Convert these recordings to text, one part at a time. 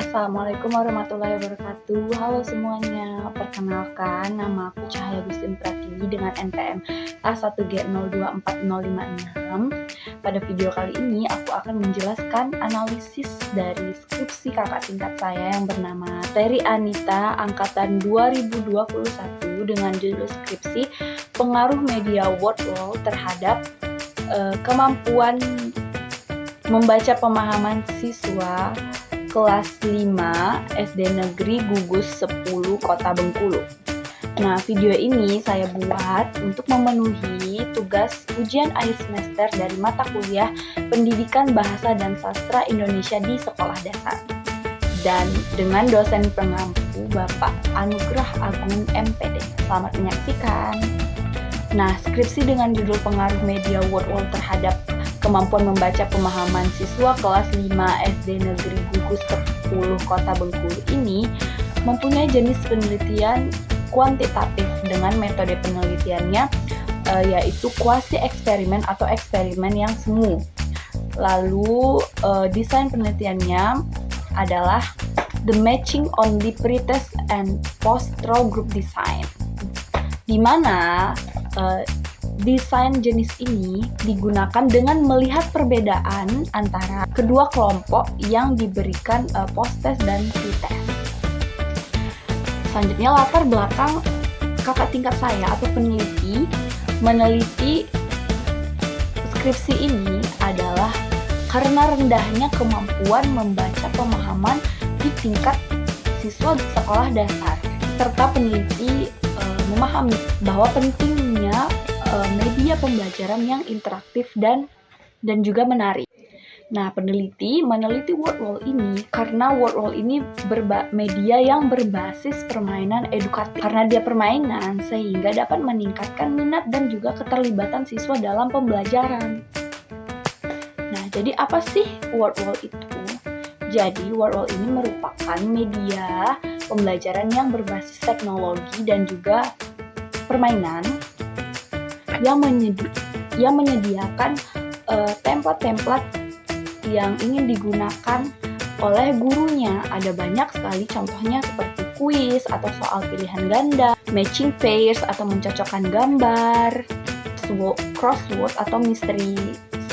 Assalamualaikum warahmatullahi wabarakatuh. Halo semuanya, perkenalkan nama aku Cahaya Agustin Pratiwi dengan NPM A1G024056. Pada video kali ini aku akan menjelaskan analisis dari skripsi kakak tingkat saya yang bernama Terry Anita angkatan 2021 dengan judul skripsi Pengaruh Media Word Wall terhadap kemampuan membaca pemahaman siswa kelas 5 SD Negeri Gugus 10 Kota Bengkulu. Nah, video ini saya buat untuk memenuhi tugas ujian akhir semester dari mata kuliah Pendidikan Bahasa dan Sastra Indonesia di sekolah dasar. Dan dengan dosen pengampu Bapak Anugrah Agung MPD. Selamat menyaksikan. Nah, skripsi dengan judul Pengaruh Media Word Wall terhadap kemampuan membaca pemahaman siswa kelas 5 SD Negeri Gugus 10 Kota Bengkulu ini mempunyai jenis penelitian kuantitatif dengan metode penelitiannya yaitu kuasi eksperimen atau eksperimen yang semu. Lalu desain penelitiannya adalah the matching only pretest and post-row group design, di mana desain jenis ini digunakan dengan melihat perbedaan antara kedua kelompok yang diberikan post-test dan pre-test. Selanjutnya latar belakang kakak tingkat saya atau peneliti meneliti skripsi ini adalah karena rendahnya kemampuan membaca pemahaman di tingkat siswa sekolah dasar, serta peneliti memahami bahwa pentingnya media pembelajaran yang interaktif dan juga menarik. Nah, peneliti meneliti word wall ini karena word wall ini media yang berbasis permainan edukatif. Karena dia permainan, sehingga dapat meningkatkan minat dan juga keterlibatan siswa dalam pembelajaran. Nah, jadi apa sih word wall itu? Jadi, word wall ini merupakan media pembelajaran yang berbasis teknologi dan juga permainan yang menyediakan template-template yang ingin digunakan oleh gurunya. Ada banyak sekali contohnya seperti kuis atau soal pilihan ganda, matching pairs atau mencocokkan gambar, crossword atau misteri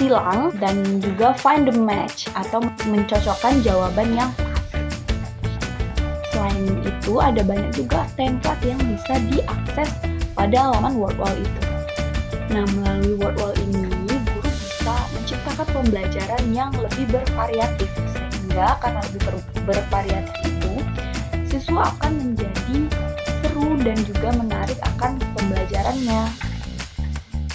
silang, dan juga find the match atau mencocokkan jawaban yang pas. Selain itu, ada banyak juga template yang bisa diakses pada halaman word wall itu. Nah, melalui word wall ini, guru bisa menciptakan pembelajaran yang lebih bervariatif, sehingga karena lebih bervariatif itu, siswa akan menjadi seru dan juga menarik akan pembelajarannya.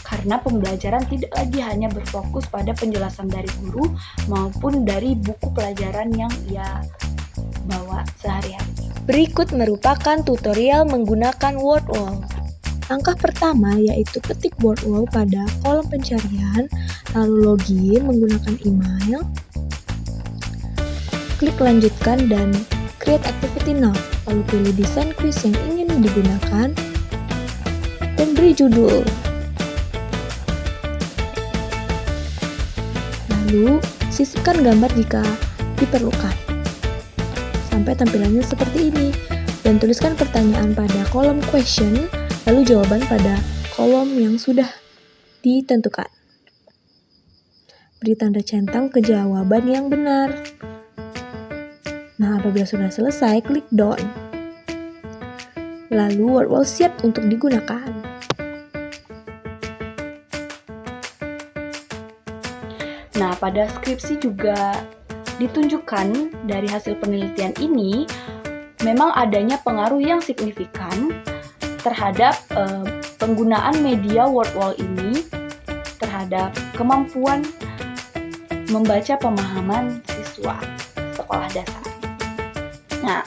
Karena pembelajaran tidak lagi hanya berfokus pada penjelasan dari guru maupun dari buku pelajaran yang ia bawa sehari-hari. Berikut merupakan tutorial menggunakan word wall. Langkah pertama yaitu ketik word wall pada kolom pencarian, lalu login menggunakan email, klik lanjutkan dan create activity now, lalu pilih desain quiz yang ingin digunakan, dan beri judul. Lalu sisipkan gambar jika diperlukan, sampai tampilannya seperti ini, dan tuliskan pertanyaan pada kolom question, lalu jawaban pada kolom yang sudah ditentukan. Beri tanda centang ke jawaban yang benar. Nah, apabila sudah selesai, klik done. Lalu word wall siap untuk digunakan. Nah, pada skripsi juga ditunjukkan dari hasil penelitian ini memang adanya pengaruh yang signifikan terhadap penggunaan media word wall ini terhadap kemampuan membaca pemahaman siswa sekolah dasar. Nah,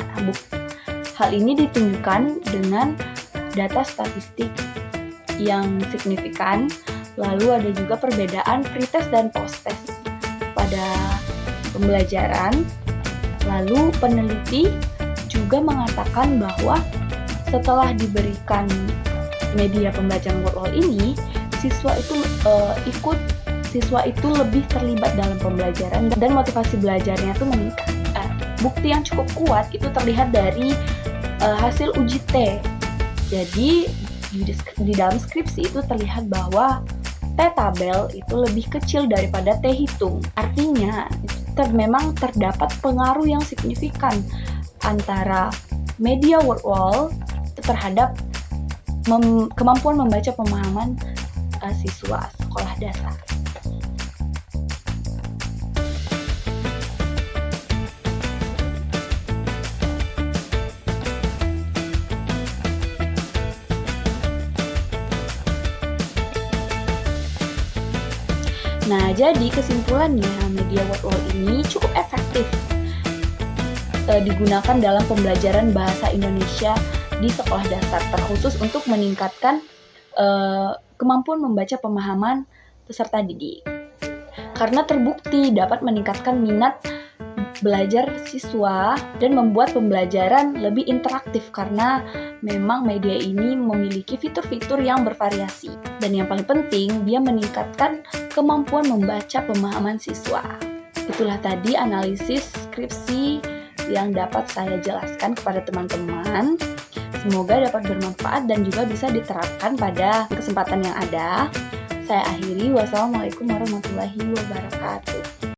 hal ini ditunjukkan dengan data statistik yang signifikan. Lalu ada juga perbedaan pretest dan post-test pada pembelajaran. Lalu peneliti juga mengatakan bahwa setelah diberikan media pembelajaran word wall ini, siswa itu lebih terlibat dalam pembelajaran dan motivasi belajarnya itu meningkat. bukti yang cukup kuat itu terlihat dari hasil uji T. Jadi di dalam skripsi itu terlihat bahwa T tabel itu lebih kecil daripada T hitung. Artinya memang terdapat pengaruh yang signifikan antara media word wall terhadap kemampuan membaca pemahaman siswa sekolah dasar. Nah, jadi kesimpulannya media word wall ini cukup efektif digunakan dalam pembelajaran bahasa Indonesia di sekolah dasar, terkhusus untuk meningkatkan kemampuan membaca pemahaman peserta didik. Karena terbukti dapat meningkatkan minat belajar siswa dan membuat pembelajaran lebih interaktif karena memang media ini memiliki fitur-fitur yang bervariasi. Dan yang paling penting, dia meningkatkan kemampuan membaca pemahaman siswa. Itulah tadi analisis skripsi yang dapat saya jelaskan kepada teman-teman. Semoga dapat bermanfaat dan juga bisa diterapkan pada kesempatan yang ada. Saya akhiri, wassalamualaikum warahmatullahi wabarakatuh.